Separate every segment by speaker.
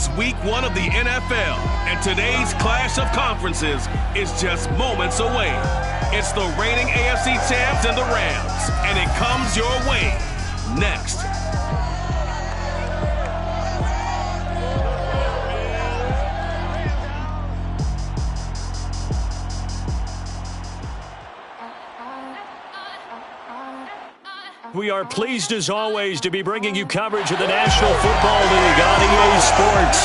Speaker 1: It's Week 1 of the NFL, and today's clash of conferences is just moments away. It's the reigning AFC champs and the Rams, and it comes your way next.
Speaker 2: We are pleased as always to be bringing you coverage of the National Football League on EA Sports.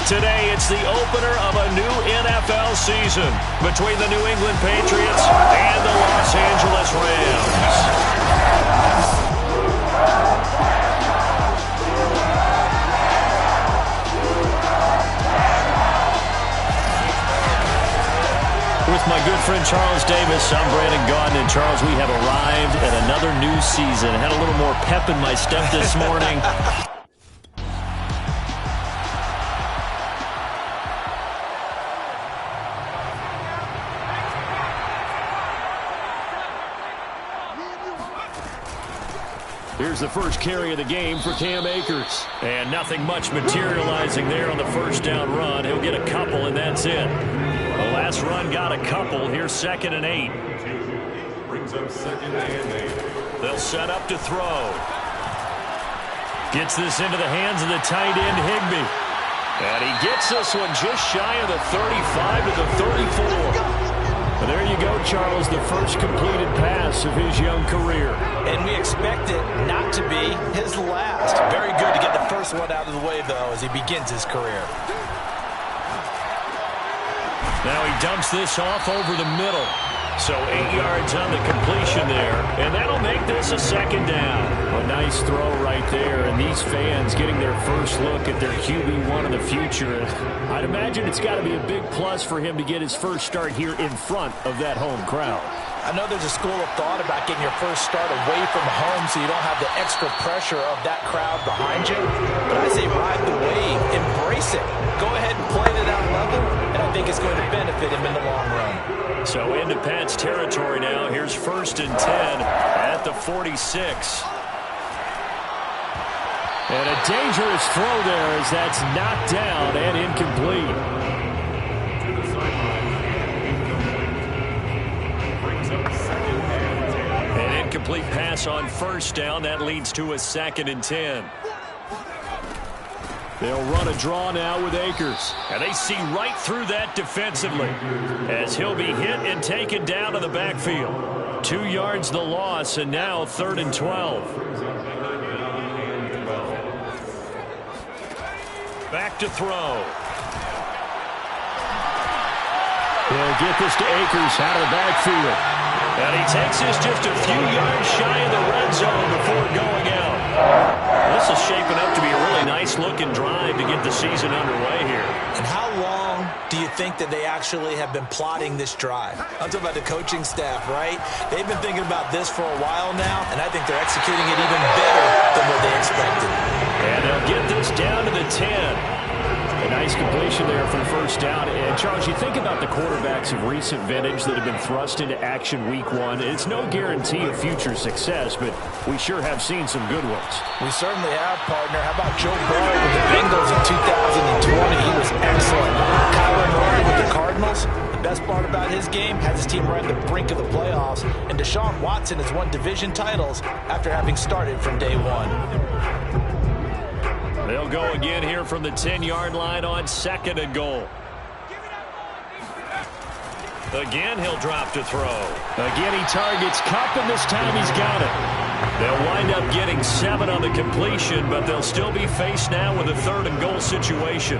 Speaker 2: Today it's the opener of a new NFL season between the New England Patriots and the Los Angeles Rams. With my good friend Charles Davis, I'm Brandon Gaudin. And Charles, we have arrived at another new season. Had a little more pep in my step this morning. Here's the first carry of the game for Cam Akers. And nothing much materializing there on the first down run. He'll get a couple, and that's it. The last run got a couple. Here's 2nd and 8.
Speaker 3: Brings up 2nd and 8.
Speaker 2: They'll set up to throw. Gets this into the hands of the tight end, Higbee. And he gets this one just shy of the 35 to the 34. Well, there you go, Charles, the first completed pass of his young career.
Speaker 4: And we expect it not to be his last. Very good to get the first one out of the way, though, as he begins his career.
Speaker 2: Now he dumps this off over the middle. So 8 yards on the completion there. And that'll make this a 2nd down. A nice throw right there. And these fans getting their first look at their QB1 of the future. I'd imagine it's got to be a big plus for him to get his first start here in front of that home crowd.
Speaker 4: I know there's a school of thought about getting your first start away from home so you don't have the extra pressure of that crowd behind you. But I say ride the wave, embrace it. Go ahead and play to that level, and I think it's going to benefit him in the long run.
Speaker 2: So into Pat's territory now. Here's 1st and 10 at the 46. And a dangerous throw there as that's knocked down and incomplete. An incomplete pass on 1st down. That leads to a 2nd and 10. They'll run a draw now with Akers. And they see right through that defensively as he'll be hit and taken down to the backfield. 2 yards the loss, and now 3rd and 12. Back to throw. He'll get this to Akers out of the backfield. And he takes this just a few yards shy of the red zone before going out. This is shaping up to be a really nice-looking drive to get the season underway here.
Speaker 4: And how long do you think that they actually have been plotting this drive? I'm talking about the coaching staff, right? They've been thinking about this for a while now, and I think they're executing it even better than what they expected.
Speaker 2: And they'll get this down to the 10. A nice completion there for the 1st down. And, Charles, you think about the quarterbacks of recent vintage that have been thrust into action Week 1. It's no guarantee of future success, but we sure have seen some good ones.
Speaker 4: We certainly have, partner. How about Joe Burrow with the Bengals in 2020? He was excellent. Kyler Murray with the Cardinals. The best part about his game has his team right at the brink of the playoffs. And Deshaun Watson has won division titles after having started from day one.
Speaker 2: They'll go again here from the 10-yard line on 2nd and goal. Again, he'll drop to throw. Again, he targets Kupp, and this time he's got it. They'll wind up getting 7 on the completion, but they'll still be faced now with a 3rd and goal situation.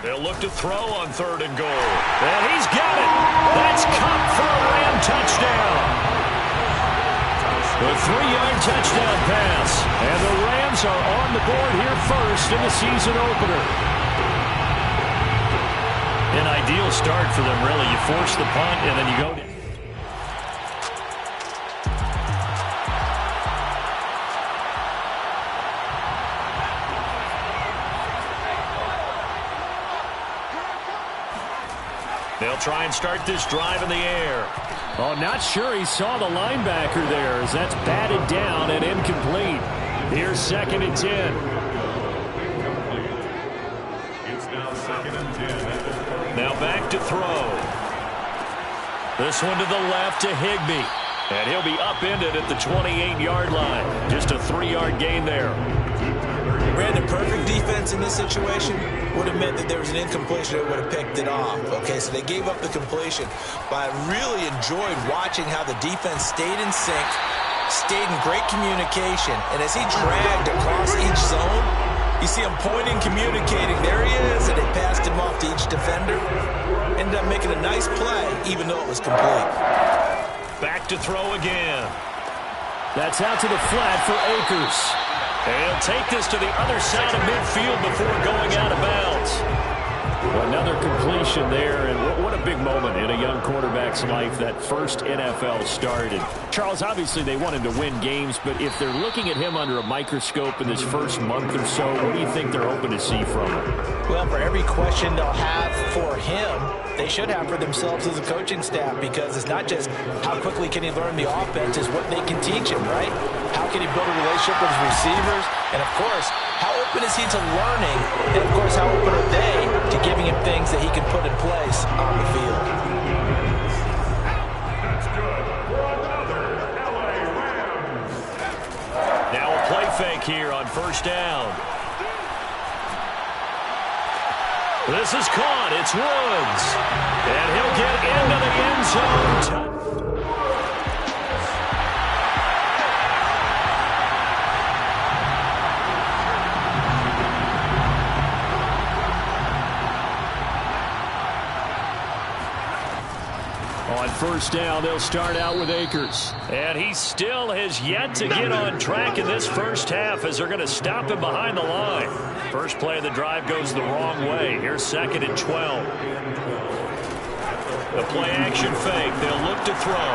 Speaker 2: They'll look to throw on 3rd and goal. And he's got it. That's Kupp for a Ram touchdown. A 3-yard touchdown pass. And the Rams are on the board here first in the season opener. An ideal start for them, really. You force the punt, and then you go to... They'll try and start this drive in the air.
Speaker 5: Oh, not sure he saw the linebacker there as that's batted down and incomplete. Here's 2nd and 10.
Speaker 3: It's now 2nd and 10.
Speaker 2: Now back to throw. This one to the left to Higbee. And he'll be upended at the 28-yard line. Just a 3-yard gain there.
Speaker 4: Brandon, perfect defense in this situation would have meant that there was an incompletion that would have picked it off. Okay, so they gave up the completion. But I really enjoyed watching how the defense stayed in sync, stayed in great communication. And as he dragged across each zone, you see him pointing, communicating. There he is, and they passed him off to each defender. Ended up making a nice play, even though it was complete.
Speaker 2: Back to throw again.
Speaker 5: That's out to the flat for Akers.
Speaker 2: He'll take this to the other side of midfield before going out of bounds.
Speaker 5: Well, another completion there, and what a big moment in a young quarterback's life, that first NFL start. And Charles, obviously they want him to win games, but if they're looking at him under a microscope in this first month or so, what do you think they're hoping to see from him?
Speaker 4: Well, for every question they'll have for him, they should have for themselves as a coaching staff, because it's not just how quickly can he learn the offense, it's what they can teach him, right? How can he build a relationship with his receivers? And, of course, how open is he to learning? And, of course, how open are they to giving him things that he can put in place on the field?
Speaker 3: That's good for another LA Rams.
Speaker 2: Now a play fake here on first down. This is caught. It's Woods. And he'll get into the end zone.
Speaker 5: On first down, they'll start out with Akers.
Speaker 2: And he still has yet to get on track in this first half as they're going to stop him behind the line. First play of the drive goes the wrong way. Here's 2nd and 12. The play action fake. They'll look to throw.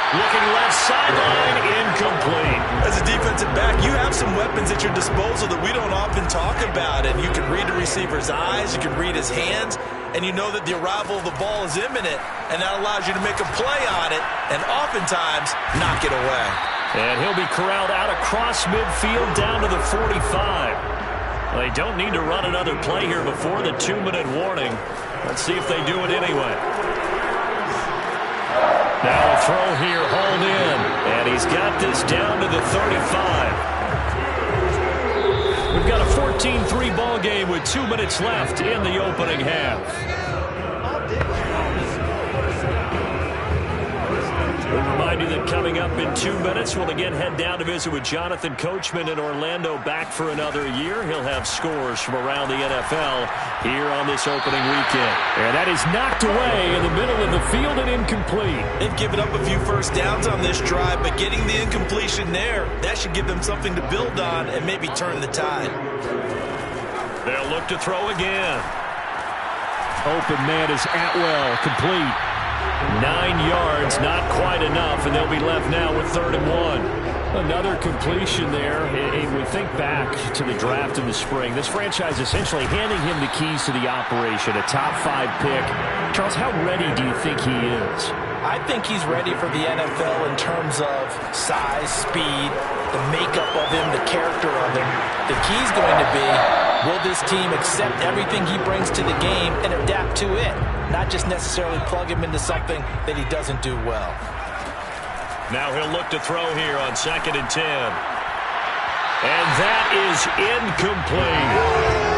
Speaker 2: Looking left sideline, incomplete.
Speaker 4: As a defensive back, you have some weapons at your disposal that we don't often talk about. And you can read the receiver's eyes, you can read his hands, and you know that the arrival of the ball is imminent, and that allows you to make a play on it and oftentimes knock it away.
Speaker 2: And he'll be corralled out across midfield down to the 45. They don't need to run another play here before the 2-minute warning. Let's see if they do it anyway. Now a throw here, hauled in, and he's got this down to the 35. We've got a 14-3 ball game with 2 minutes left in the opening half. We remind you that coming up in 2 minutes, we'll again head down to visit with Jonathan Coachman in Orlando, back for another year. He'll have scores from around the NFL here on this opening weekend.
Speaker 5: And that is knocked away in the middle of the field and incomplete.
Speaker 4: They've given up a few first downs on this drive, but getting the incompletion there, that should give them something to build on and maybe turn the tide.
Speaker 2: They'll look to throw again.
Speaker 5: Open man is Atwell, complete.
Speaker 2: 9 yards, not quite enough, and they'll be left now with 3rd and 1.
Speaker 5: Another completion there. And we think back to the draft in the spring. This franchise essentially handing him the keys to the operation, a top 5 pick. Charles, how ready do you think he is?
Speaker 4: I think he's ready for the NFL in terms of size, speed, the makeup of him, the character of him. The key's going to be, will this team accept everything he brings to the game and adapt to it? Not just necessarily plug him into something that he doesn't do well.
Speaker 2: Now he'll look to throw here on 2nd and 10. And that is incomplete.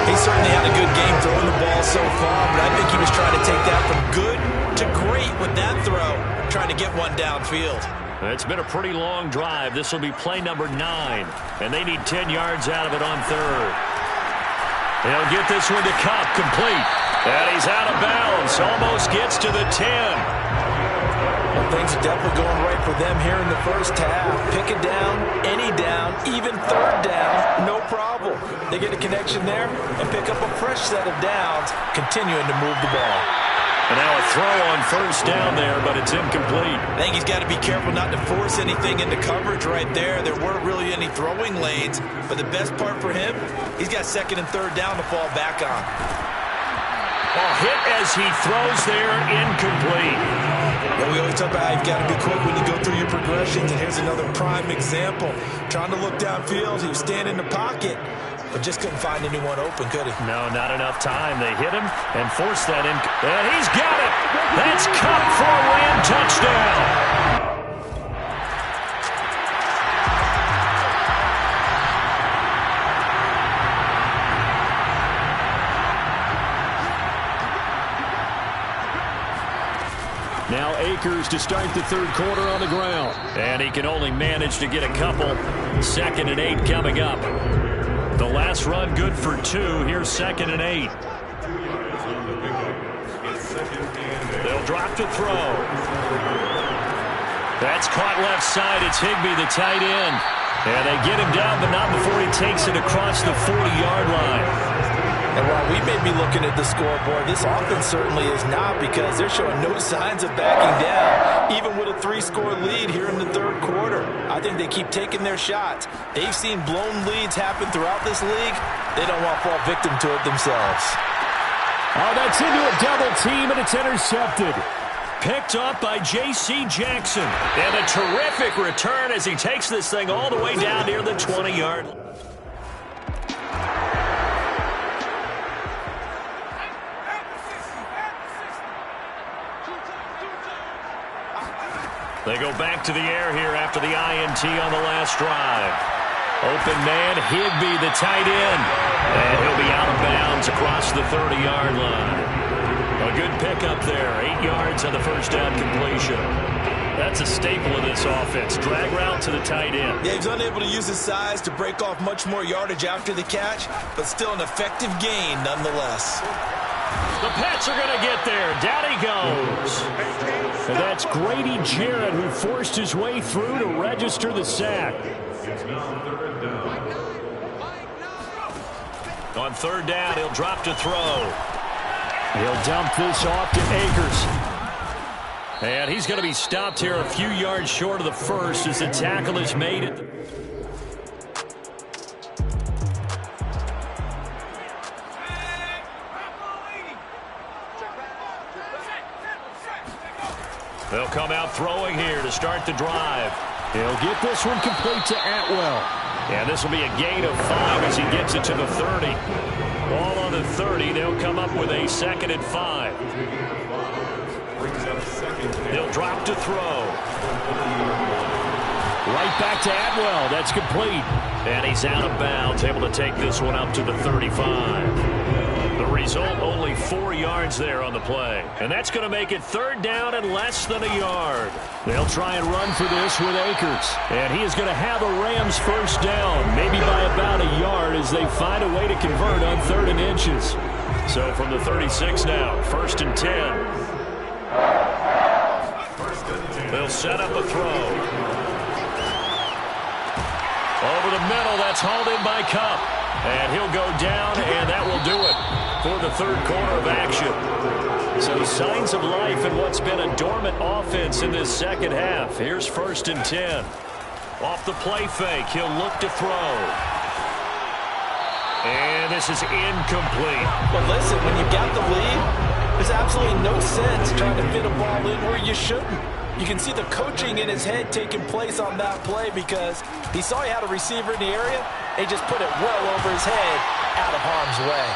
Speaker 4: He certainly had a good game throwing the ball so far, but I think he was trying to take that from good to great with that throw, trying to get one downfield.
Speaker 2: It's been a pretty long drive. This will be play number 9, and they need 10 yards out of it on 3rd. He'll get this one to Cup, complete. And he's out of bounds, almost gets to the 10.
Speaker 4: Well, things are definitely going right for them here in the first half. Pick it down, any down, even 3rd down, no problem. They get a connection there and pick up a fresh set of downs, continuing to move the ball.
Speaker 2: And now a throw on first down there, but it's incomplete.
Speaker 4: I think he's got to be careful not to force anything into coverage right there. There weren't really any throwing lanes, but the best part for him, he's got 2nd and 3rd down to fall back on.
Speaker 2: Oh, hit as he throws there, incomplete.
Speaker 4: Yeah, we always talk about how you've got to be quick when you go through your progressions, and here's another prime example. Trying to look downfield, he was standing in the pocket, but just couldn't find anyone open, could he?
Speaker 2: No, not enough time. They hit him and forced that in. And he's got it. That's Cup for a Ram touchdown. Now Akers to start the third quarter on the ground. And he can only manage to get a couple. 2nd and 8 coming up. The last run good for 2. Here's 2nd and 8. They'll drop to throw. That's caught left side. It's Higbee, the tight end. And they get him down, but not before he takes it across the 40-yard line.
Speaker 4: And while we may be looking at the scoreboard, this offense certainly is not, because they're showing no signs of backing down, even with a 3-score lead here in the third quarter. I think they keep taking their shots. They've seen blown leads happen throughout this league. They don't want to fall victim to it themselves.
Speaker 2: Oh, that's into a double team, and it's intercepted. Picked up by J.C. Jackson. And a terrific return as he takes this thing all the way down near the 20-yard line. They go back to the air here after the INT on the last drive. Open man, Higbee, the tight end. And he'll be out of bounds across the 30-yard line. A good pickup there. 8 yards on the first down completion. That's a staple of this offense. Drag route to the tight end.
Speaker 4: Yeah, he's unable to use his size to break off much more yardage after the catch, but still an effective gain nonetheless.
Speaker 2: The Pats are going to get there. Down he goes. And that's Grady Jarrett, who forced his way through to register the sack. On 3rd down, he'll drop to throw. He'll dump this off to Akers. And he's going to be stopped here a few yards short of the first as the tackle is made. They'll come out throwing here to start the drive. He'll get this one complete to Atwell. And this will be a gain of 5 as he gets it to the 30. Ball on the 30. They'll come up with a 2nd and 5. They'll drop to throw. Right back to Atwell. That's complete. And he's out of bounds, able to take this one up to the 35. The result, only 4 yards there on the play. And that's going to make it 3rd down and less than a yard. They'll try and run for this with Akers. And he is going to have a Rams first down, maybe by about a yard as they find a way to convert on 3rd and inches. So from the 36 now, 1st and 10. They'll set up a throw. Over the middle, that's hauled in by Cup. And he'll go down, and that will do it for the third quarter of action. So signs of life in what's been a dormant offense in this second half. Here's 1st and 10. Off the play fake, he'll look to throw. And this is incomplete.
Speaker 4: But listen, when you've got the lead, there's absolutely no sense trying to fit a ball in where you shouldn't. You can see the coaching in his head taking place on that play because he saw he had a receiver in the area and he just put it well over his head out of harm's way.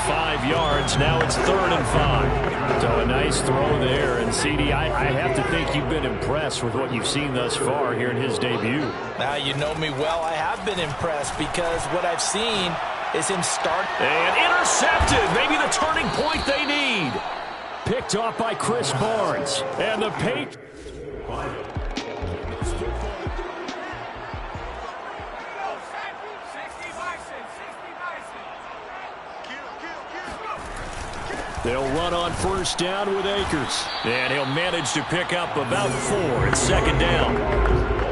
Speaker 2: 5 yards, now it's 3rd and 5. So a nice throw there. And CD, I have to think you've been impressed with what you've seen thus far here in his debut.
Speaker 4: Now you know me well. I have been impressed because what I've seen is him start.
Speaker 2: And intercepted, maybe the turning point they need. Picked off by Chris Barnes. And the Patriots. They'll run on 1st down with Akers. And he'll manage to pick up about 4. It's 2nd down.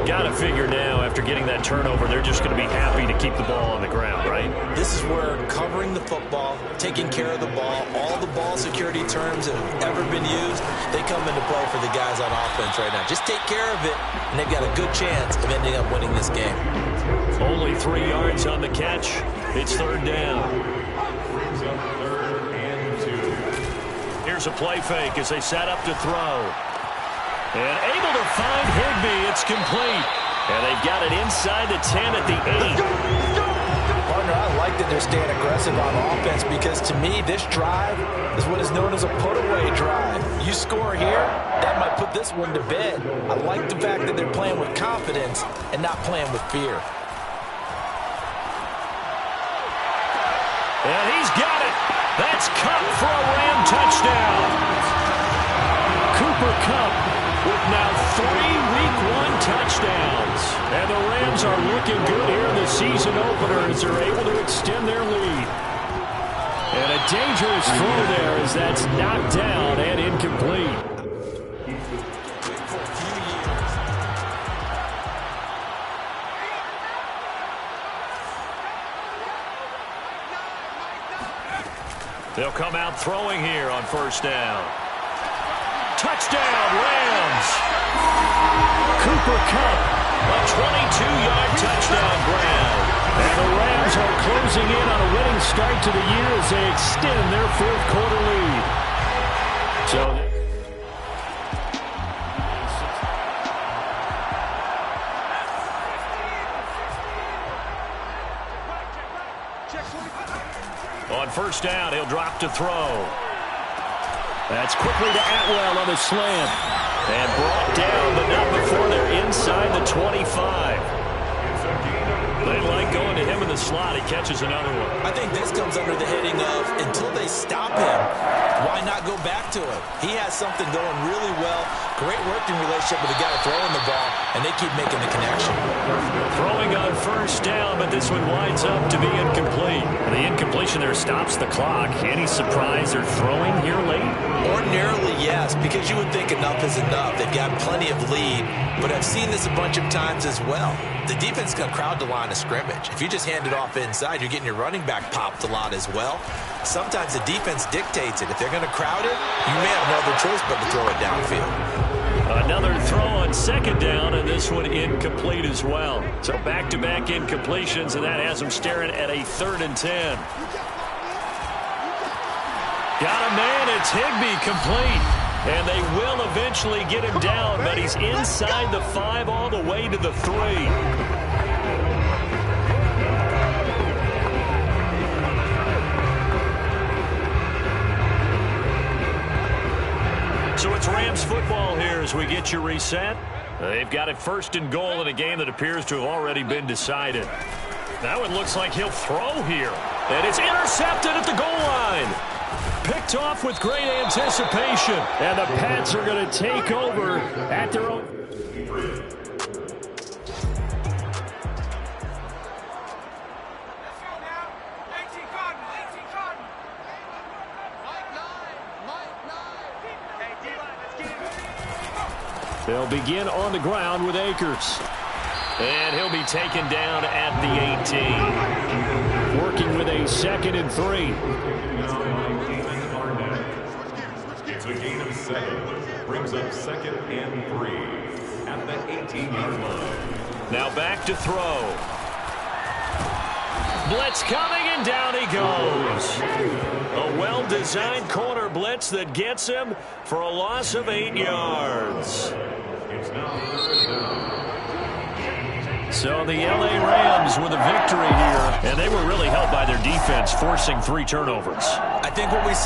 Speaker 2: Got to figure now, after getting that turnover, they're just going to be happy to keep the ball on the ground, right?
Speaker 4: This is where covering the football, taking care of the ball, all the ball security terms that have ever been used, they come into play for the guys on offense right now. Just take care of it, and they've got a good chance of ending up winning this game.
Speaker 2: Only 3 yards on the catch. It's 3rd down. Here's a play fake as they set up to throw. And able to find Higbee. It's complete. And they've got it inside the 10 at the 8.
Speaker 4: Partner, I like that they're staying aggressive on offense because to me, this drive is what is known as a put-away drive. You score here, that might put this one to bed. I like the fact that they're playing with confidence and not playing with fear.
Speaker 2: And he's got it. That's Kupp for a Ram touchdown. Cooper Kupp with now 3 Week 1 touchdowns. And the Rams are looking good here in the season opener as they're able to extend their lead. And a dangerous throw there as that's knocked down and incomplete. They'll come out throwing here on first down. Touchdown, Rams. Cooper Kupp, a 22-yard touchdown grab. And the Rams are closing in on a winning start to the year as they extend their fourth-quarter lead. So on first down, he'll drop to throw. That's quickly to Atwell on the slant. And brought down, but not before they're inside the 25. They like going to him in the slot. He catches another one.
Speaker 4: I think this comes under the heading of until they stop him, why not go back to him? He has something going really well. Great working relationship with the guy throwing the ball, and they keep making the connection.
Speaker 2: Throwing on first down, but this one winds up to be incomplete. And the incompletion there stops the clock. Any surprise they're throwing here late?
Speaker 4: Ordinarily, yes, because you would think enough is enough. They've got plenty of lead, but I've seen this a bunch of times as well. The defense can crowd the line of scrimmage. If you just hand it off inside, you're getting your running back popped a lot as well. Sometimes the defense dictates it. If they're going to crowd it, you may have no other choice but to throw it downfield.
Speaker 2: Another throw on second down, and this one incomplete as well. So back-to-back incompletions, and that has them staring at a 3rd and 10. Got a man, it's Higbee, complete. And they will eventually get him down, but he's inside the 5 all the way to the 3. So it's Rams football here as we get you reset. They've got it 1st and goal in a game that appears to have already been decided. That one looks like he'll throw here. And it's intercepted at the goal line. Picked off with great anticipation. And the Pats are going to take over at their own. They'll begin on the ground with Akers. And he'll be taken down at the 18. Working with a 2nd and 3.
Speaker 3: It's a gain of 7. Brings up 2nd and 3 at the 18-yard line.
Speaker 2: Now back to throw. Blitz coming, and down he goes. A well-designed corner blitz that gets him for a loss of 8 yards.
Speaker 3: It's now 3rd down.
Speaker 2: So the LA Rams with a victory here, and they were really helped by their defense forcing 3 turnovers.
Speaker 4: I think what we saw